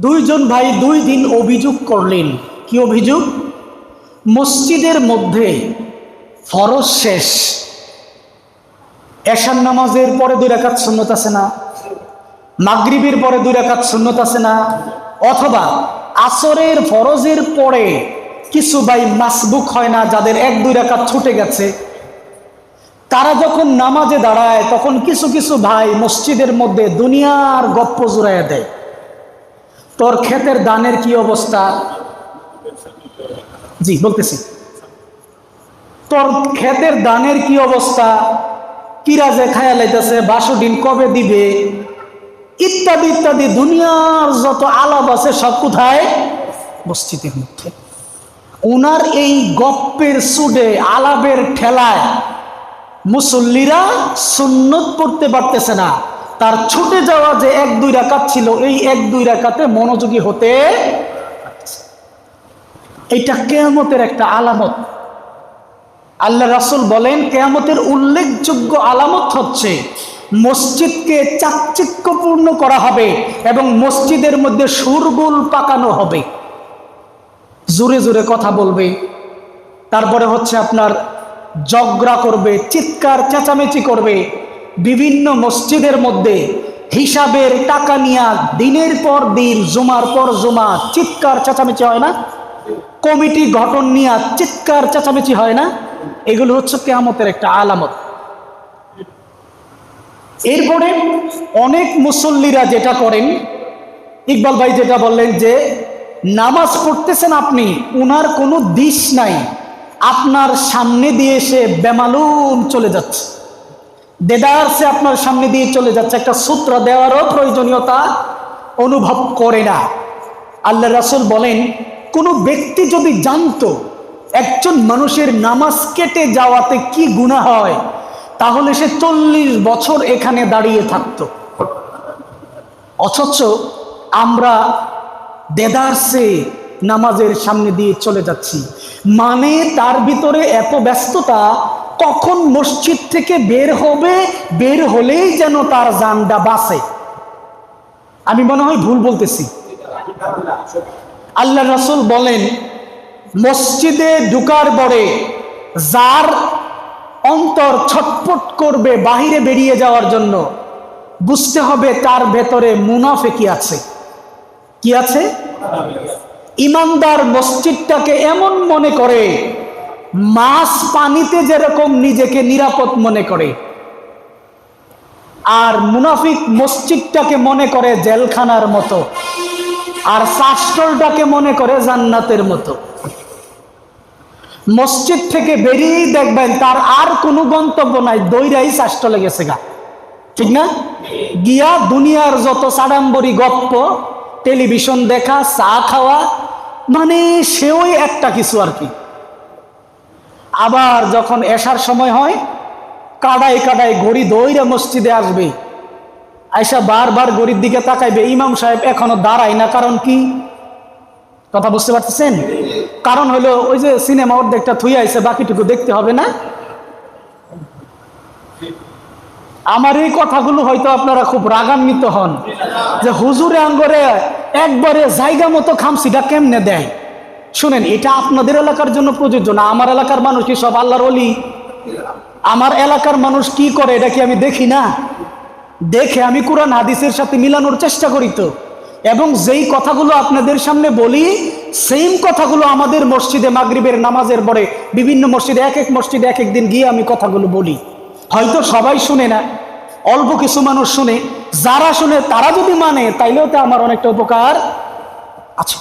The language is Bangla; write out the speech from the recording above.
দুইজন ভাই 2 দিন অভিযোগ করলেন। কি অভিযোগ? মসজিদের মধ্যে ফরজ শেষ, এশার নামাজের পরে 2 রাকাত সুন্নত আছে না, মাগরিবের পরে 2 রাকাত সুন্নত আছে না, অথবা আসরের ফরজের পরে কিছু ভাই মাসবুক হয় না, যাদের 1-2 রাকাত ছুটে গেছে, তারা যখন নামাজে দাঁড়ায় তখন কিছু কিছু ভাই মসজিদের মধ্যে দুনিয়ার গপ্প জুড়াইয়া দেয়। তোর ক্ষেতের দানের কি অবস্থা? জি বলতেছি, তোর ক্ষেতের দানের কি অবস্থা, কিরাজে খায়া লাইতেছে, বাসুডিন কবে দিবে, ইত্যাদি ইত্যাদি দুনিয়ার যত আলাপ আছে সব কোথায়? মসজিদের মধ্যে। ওনার এই গপ্পের সুডে আলাপের ঠেলায় মুসল্লিরা সুন্নত পড়তে পারতেছে না। তার ছুটে যাওয়া যে 1-2 রাকাত ছিল, এই 1-2 রাকাতে মনোযোগী হতে, এটা কিয়ামতের একটা আলামত। আল্লাহ রাসূল বলেন, কিয়ামতের উল্লেখযোগ্য আলামত হচ্ছে মসজিদকে চাকচিক্যপূর্ণ করা হবে এবং মসজিদের মধ্যে শোরগোল পাকানো হবে, জোরে জোরে কথা বলবে, তারপরে হচ্ছে আপনার ঝগড়া করবে, চিৎকার চেঁচামেচি করবে। বিভিন্ন মসজিদের মধ্যে হিসাবের টাকা নিয়ে দিনের পর দিন, জুমার পর জুমা চিৎকার চেঁচামেচি হয় না? কমিটি গঠন নিয়ে চিৎকার চেঁচামেচি হয় না? এগুলো হচ্ছে কিয়ামতের একটা আলামত। এরপরে অনেক মুসল্লিরা যেটা করেন, ইকবাল ভাই যেটা বললেন যে নামাজ পড়তেছেন আপনি, উনার কোনো দিশ নাই, আপনার সামনে দিয়ে সে বেমালুম চলে যাচ্ছে, দেদারসে আপনার সামনে দিয়ে চলে যাচ্ছে, একটা সূত্র দেওয়ারও প্রয়োজনীয়তা অনুভব করে না। আল্লাহ রাসূল বলেন, কোনো ব্যক্তি যদি জানতো একজন মানুষের নামাজ কেটে যাওয়াতে কি গুনাহ হয়, তাহলে সে 40 বছর এখানে দাঁড়িয়ে থাকতো। অথচ আমরা দেদারসে নামাজের সামনে দিয়ে চলে যাচ্ছি, মানে তার ভিতরে এত ব্যস্ততা, কখন মসজিদ থেকে বের হবে, বের হলেই যেন তার জানটা বাঁচে। আমি মনে হয় ভুল বলতেছি। আল্লাহ রাসূল বলেন, মসজিদে ঢুকার পরে যার অন্তর ছটফট করবে বাহিরে বেরিয়ে যাওয়ার জন্য, বুঝতে হবে তার ভেতরে মুনাফিকি আছে। কি আছে? ইমানদার মসজিদটাকে এমন মনে করে মাছ পানিতে যেরকম নিজেকে নিরাপদ মনে করে, আর মুনাফিক মসজিদটাকে মনে করে জেলখানার মতো, আর শাস্ত্রটাকে মনে করে জান্নাতের মতো। মসজিদ থেকে বেরিয়েই দেখবেন তার আর কোনো গন্তব্য নাই, দইরাই শাস্ত্র লেগেছে গা, ঠিক না? গিয়া দুনিয়ার যত সাড়াম্বরী গপ্প, টেলিভিশন দেখা, চা খাওয়া, মানে সেও একটা কিছু আর কি। আবার যখন এশার সময় হয়, কাদায় কাদায় ঘড়ি দইরা মসজিদে আসবে, আয়সা বারবার ঘড়ির দিকে তাকাইবে, ইমাম সাহেব এখনো দাঁড়ায় না, কারণ কি? কথা বুঝতে পারতেছেন? কারণ হলো ওই যে সিনেমা অর্ধেকটা থুই আইছে, বাকিটুকু দেখতে হবে না। আমার এই কথাগুলো হয়তো আপনারা খুব রাগান্বিত হন যে হুজুরে আঙ্গরে একবারে জায়গা মতো খামসিটা কেমনে দেয়। শুনেন, এটা আপনাদের এলাকার জন্য প্রযোজ্য না। আমার এলাকার মানুষ কি সব আল্লাহর ওলি? আমার এলাকার মানুষ কি করে এটা কি আমি দেখি না? দেখে আমি কোরআন হাদিসের সাথে মিলানোর চেষ্টা করি তো। এবং যেই কথাগুলো আপনাদের সামনে বলি, সেম কথাগুলো আমাদের মসজিদে মাগরিবের নামাজের পরে বিভিন্ন মসজিদে, এক এক মসজিদে এক এক দিন গিয়ে আমি কথাগুলো বলি। হয়তো সবাই শুনে না, অল্প কিছু মানুষ শুনে। যারা শুনে তারা যদি মানে, তাইলেও তো আমার অনেকটা উপকার আছে।